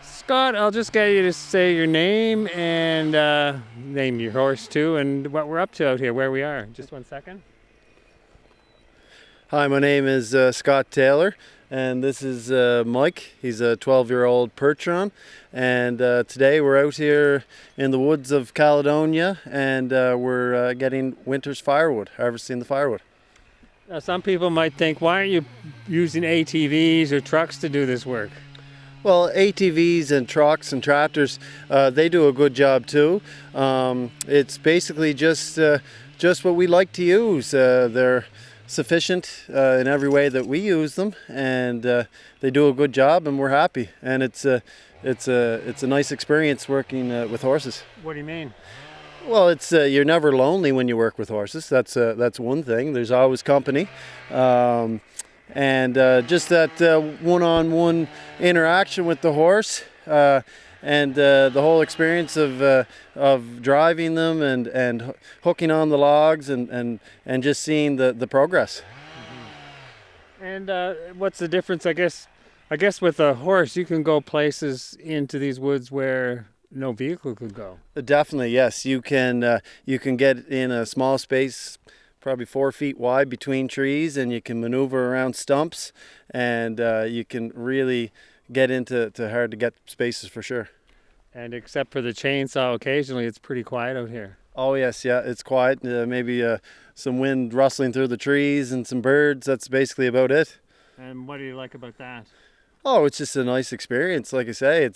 Scott, I'll just get you to say your name and name your horse too, and what we're up to out here, where we are. Just 1 second. Hi, my name is Scott Taylor, and this is Mike. He's a 12-year-old Percheron, and today we're out here in the woods of Caledonia, and we're getting winter's firewood, harvesting the firewood. Now, some people might think, why aren't you using ATVs or trucks to do this work? Well, ATVs and trucks and tractors, they do a good job too. It's basically just what we like to use. They're sufficient in every way that we use them, and they do a good job, and we're happy. And it's a nice experience working with horses. What do you mean? Well, it's you're never lonely when you work with horses. That's one thing. There's always company. And just that one-on-one interaction with the horse, and the whole experience of driving them and hooking on the logs and just seeing the progress. Mm-hmm. And what's the difference? I guess with a horse you can go places into these woods where no vehicle could go. Definitely, yes. You can get in a small space, probably 4 feet wide between trees, and you can maneuver around stumps, and you can really get into hard to get spaces for sure. And except for the chainsaw occasionally, it's pretty quiet out here. Oh yes, yeah, it's quiet. Maybe some wind rustling through the trees and some birds. That's basically about it. And what do you like about that? Oh, it's just a nice experience. Like I say,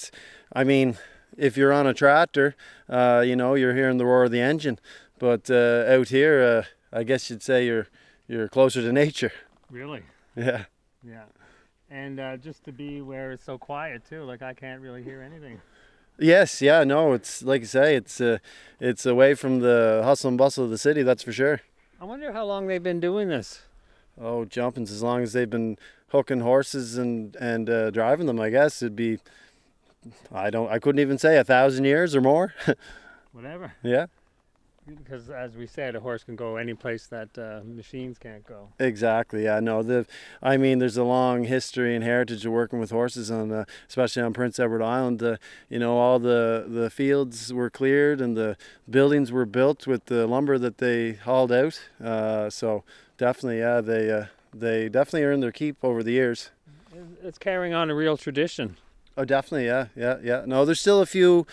if you're on a tractor, you're hearing the roar of the engine, but out here, I guess you'd say you're closer to nature. Really? Yeah. Yeah. And just to be where it's so quiet too, like I can't really hear anything. Yes, yeah, no, it's like I say, it's away from the hustle and bustle of the city, that's for sure. I wonder how long they've been doing this. Oh, jumping's as long as they've been hooking horses and driving them, I guess it'd be, I couldn't even say 1,000 years or more. Whatever. Yeah. Because as we said, a horse can go any place that machines can't go. Exactly. Yeah. No. There's a long history and heritage of working with horses especially on Prince Edward Island. All the fields were cleared and the buildings were built with the lumber that they hauled out. So definitely, yeah, they definitely earned their keep over the years. It's carrying on a real tradition. Oh, definitely. Yeah. Yeah. Yeah. No, there's still a few.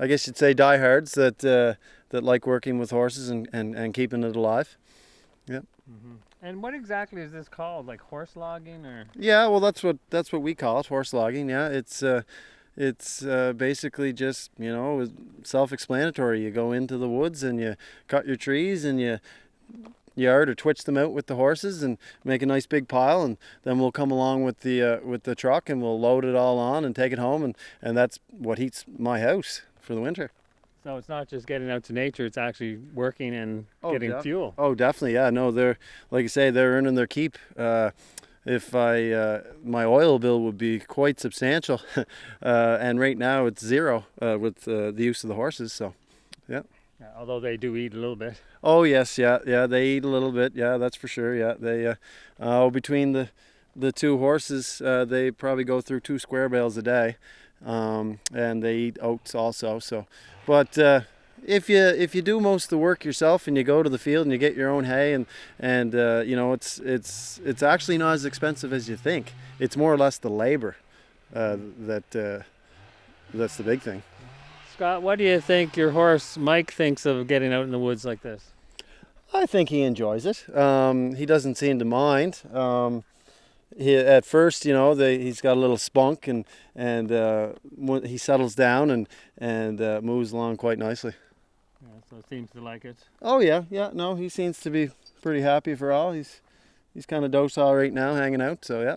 I guess you'd say diehards that like working with horses and keeping it alive. Yeah. Mm-hmm. And what exactly is this called? Like horse logging, or? Yeah, well, that's what we call it, horse logging. Yeah, it's basically just self-explanatory. You go into the woods and you cut your trees and you yard or twitch them out with the horses and make a nice big pile, and then we'll come along with the truck and we'll load it all on and take it home, and that's what heats my house for the winter. So it's not just getting out to nature, it's actually working and getting fuel. Oh, definitely, yeah. No, they're, like you say, they're earning their keep. If my oil bill would be quite substantial, and right now it's zero with the use of the horses, so, yeah. Yeah, although they do eat a little bit. Oh, yes, yeah, they eat a little bit, yeah, that's for sure, yeah. They, between the two horses, they probably go through 2 square bales a day. And they eat oats also. So, but if you do most of the work yourself and you go to the field and you get your own hay and it's actually not as expensive as you think. It's more or less the labor that's the big thing. Scott, what do you think your horse Mike thinks of getting out in the woods like this? I think he enjoys it. He doesn't seem to mind. At first, he's got a little spunk, and he settles down and moves along quite nicely. Yeah, so seems to like it. Oh yeah. No, he seems to be pretty happy for all. He's kind of docile right now, hanging out. So yeah.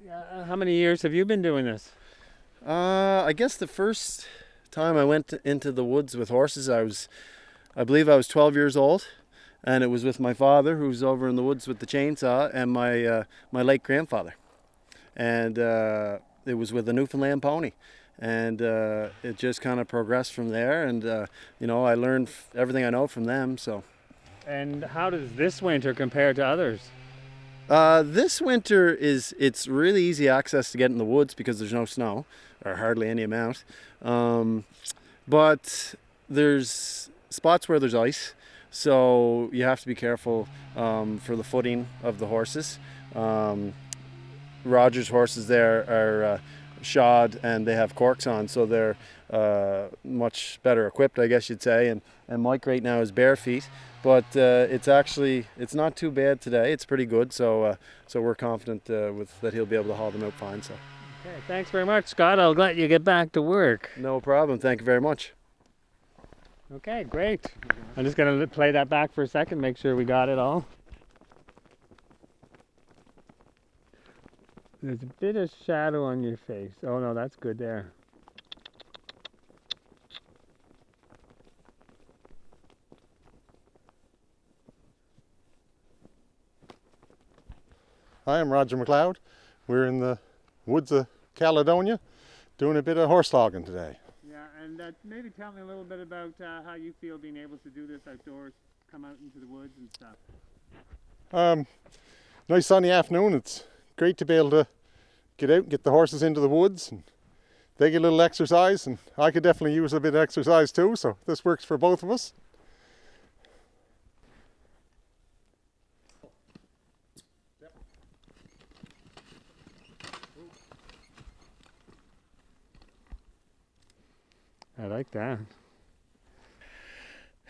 Yeah. How many years have you been doing this? I guess the first time I went into the woods with horses, I believe I was 12 years old. And it was with my father, who's over in the woods with the chainsaw, and my late grandfather. And it was with a Newfoundland pony. And it just kind of progressed from there. And, I learned everything I know from them. So. And how does this winter compare to others? This winter it's really easy access to get in the woods because there's no snow or hardly any amount. Um, but there's spots where there's ice, so you have to be careful for the footing of the horses. Um, Roger's horses there are shod and they have corks on, so they're much better equipped, I guess you'd say. And Mike right now is bare feet, but it's not too bad today. It's pretty good, so we're confident with that he'll be able to haul them out fine. So Okay, thanks very much, Scott. I'll let you get back to work. no problem. Thank you very much. Okay, great. I'm just going to play that back for a second, make sure we got it all. There's a bit of shadow on your face. Oh no, that's good there. Hi, I'm Roger McLeod. We're in the woods of Caledonia doing a bit of horse logging today. Yeah, and maybe tell me a little bit about how you feel being able to do this outdoors, come out into the woods and stuff. Nice sunny afternoon. It's great to be able to get out and get the horses into the woods, and they get a little exercise, and I could definitely use a bit of exercise too, so this works for both of us. I like that.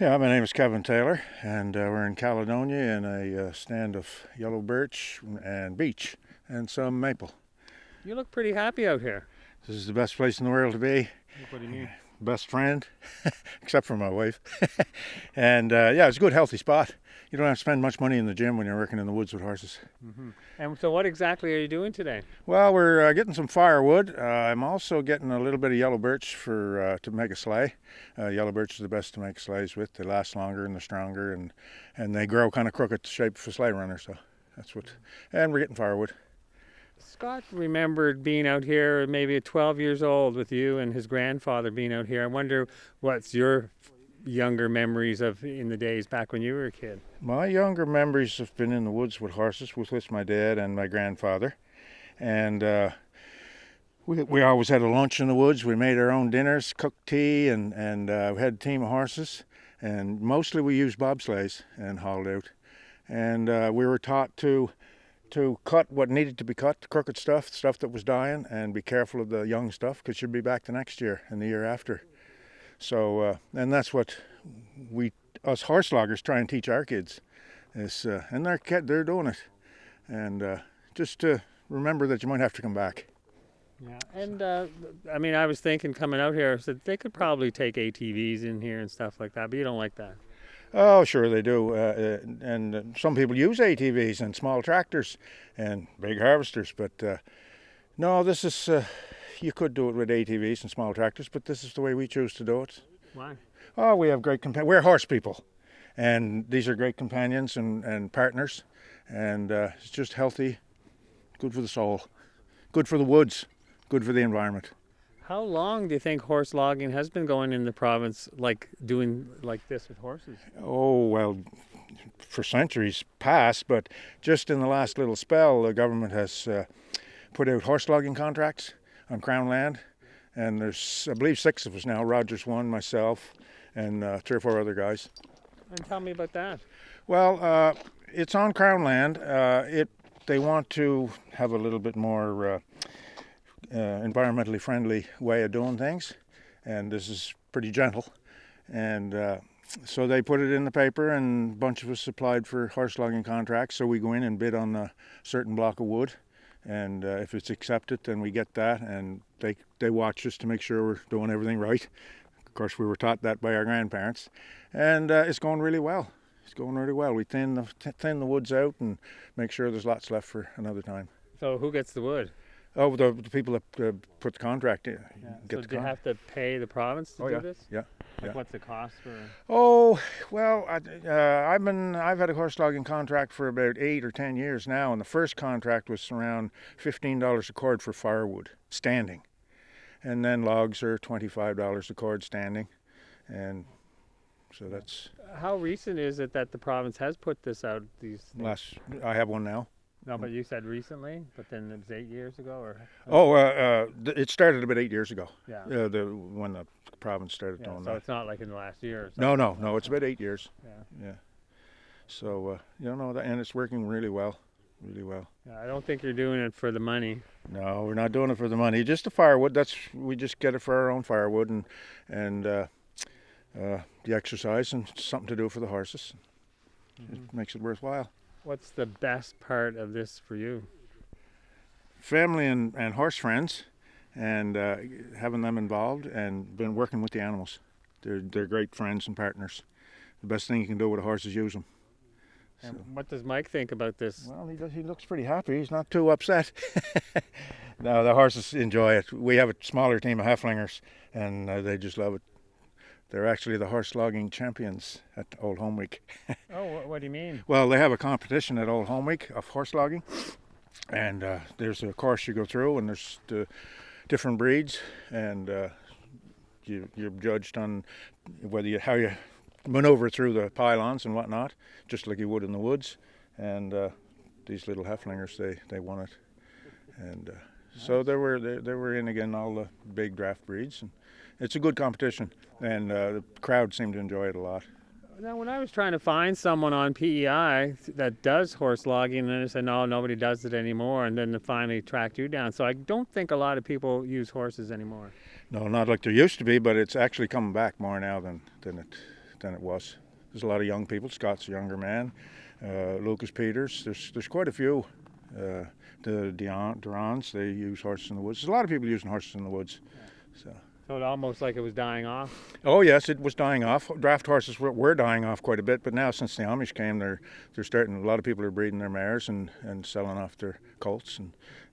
Yeah, my name is Kevin Taylor, and we're in Caledonia in a stand of yellow birch and beech and some maple. You look pretty happy out here. This is the best place in the world to be. What do you mean? Best friend, except for my wife. And yeah, it's a good, healthy spot. You don't have to spend much money in the gym when you're working in the woods with horses. Mm-hmm. And so what exactly are you doing today? Well, we're getting some firewood. I'm also getting a little bit of yellow birch for to make a sleigh. Yellow birch is the best to make sleighs with. They last longer and they're stronger, and they grow kind of crooked, the shape of a sleigh runner. So that's what. And we're getting firewood. Scott remembered being out here maybe at 12 years old with you and his grandfather being out here. I wonder what's your younger memories of in the days back when you were a kid? My younger memories have been in the woods with horses, with my dad and my grandfather. And we always had a lunch in the woods. We made our own dinners, cooked tea, and we had a team of horses. And mostly we used bobsleighs and hauled out. And we were taught to cut what needed to be cut, the crooked stuff, stuff that was dying, and be careful of the young stuff because you'll be back the next year and the year after. So, and that's what us horse loggers try and teach our kids. And they're doing it. And just to remember that you might have to come back. Yeah, and I mean, I was thinking coming out here, I said they could probably take ATVs in here and stuff like that, but you don't like that. Oh, sure they do. And some people use ATVs and small tractors and big harvesters, but no, this is, you could do it with ATVs and small tractors, but this is the way we choose to do it. Why? Oh, we have great companions. We're horse people, and these are great companions and partners, and it's just healthy, good for the soul, good for the woods, good for the environment. How long do you think horse logging has been going in the province, like doing like this with horses? Oh, well, for centuries past, but just in the last little spell, the government has put out horse logging contracts on Crown land, and there's, I believe, 6 of us now. Roger's one, myself, and 3 or 4 other guys. And tell me about that. Well, it's on Crown land. They want to have a little bit more environmentally friendly way of doing things, and this is pretty gentle. And so they put it in the paper, and a bunch of us applied for horse logging contracts. So we go in and bid on a certain block of wood, and if it's accepted, then we get that, and they watch us to make sure we're doing everything right. Of course, we were taught that by our grandparents, and it's going really well. It's going really well. We thin the woods out and make sure there's lots left for another time. So who gets the wood? Oh, the people that put the contract in. So do you have to pay the province to do this? Yeah. Like what's the cost for? Oh, well, I've had a horse logging contract for about 8 or 10 years now, and the first contract was around $15 a cord for firewood, standing. And then logs are $25 a cord standing. And so that's... How recent is it that the province has put this out? I have one now. No, but you said recently, but then it was 8 years ago, or? It started about 8 years ago. Yeah. When the province started Yeah, doing so that. it's not like in the last year or something. No, it's about 8 years. Yeah. So and it's working really well, really well. Yeah, I don't think you're doing it for the money. No, we're not doing it for the money. Just the firewood. We just get it for our own firewood and the exercise and something to do for the horses. It makes it worthwhile. What's the best part of this for you? Family and horse friends, and having them involved, and been working with the animals. They're great friends and partners. The best thing you can do with a horse is use them. And what does Mike think about this? Well, he looks pretty happy. He's not too upset. No, the horses enjoy it. We have a smaller team of halflingers, and they just love it. They're actually the horse logging champions at Old Home Week. Oh, what do you mean? Well, they have a competition at Old Home Week of horse logging, and there's a course you go through, and there's the different breeds, and you're judged on how you maneuver through the pylons and whatnot, just like you would in the woods. And these little halflingers, they won it, and so they were in again all the big draft breeds, and it's a good competition, and the crowd seemed to enjoy it a lot. Now, when I was trying to find someone on PEI that does horse logging, and then they said, no, nobody does it anymore, and then they finally tracked you down. So I don't think a lot of people use horses anymore. No, not like there used to be, but it's actually coming back more now than it was. There's a lot of young people. Scott's a younger man. Lucas Peters. There's quite a few. The Durans, they use horses in the woods. There's a lot of people using horses in the woods. So it almost like it was dying off. Oh yes, it was dying off. Draft horses were dying off quite a bit, but now since the Amish came, they're starting. A lot of people are breeding their mares and selling off their colts,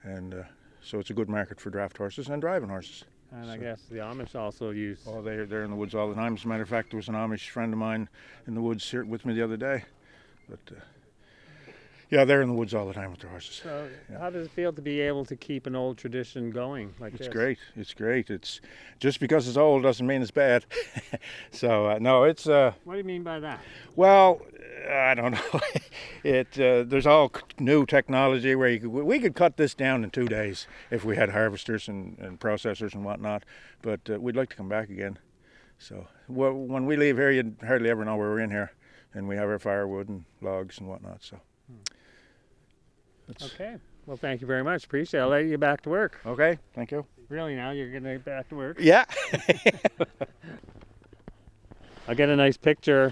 and so it's a good market for draft horses and driving horses. And I guess the Amish also use. Oh, they're in the woods all the time. As a matter of fact, there was an Amish friend of mine in the woods here with me the other day. But yeah, they're in the woods all the time with their horses. So Yeah. how does it feel to be able to keep an old tradition going like It's this? great. It's great. It's just because it's old doesn't mean it's bad. So no, it's What do you mean by that? well, I don't know. There's all new technology where we could cut this down in 2 days if we had harvesters and processors and whatnot. But we'd like to come back again. So when we leave here, you'd hardly ever know we're in here, and we have our firewood and logs and whatnot. So. Okay. Well, thank you very much. Appreciate it. I'll let you get back to work. Okay. Thank you. Really, now you're going to get back to work? Yeah. I'll get a nice picture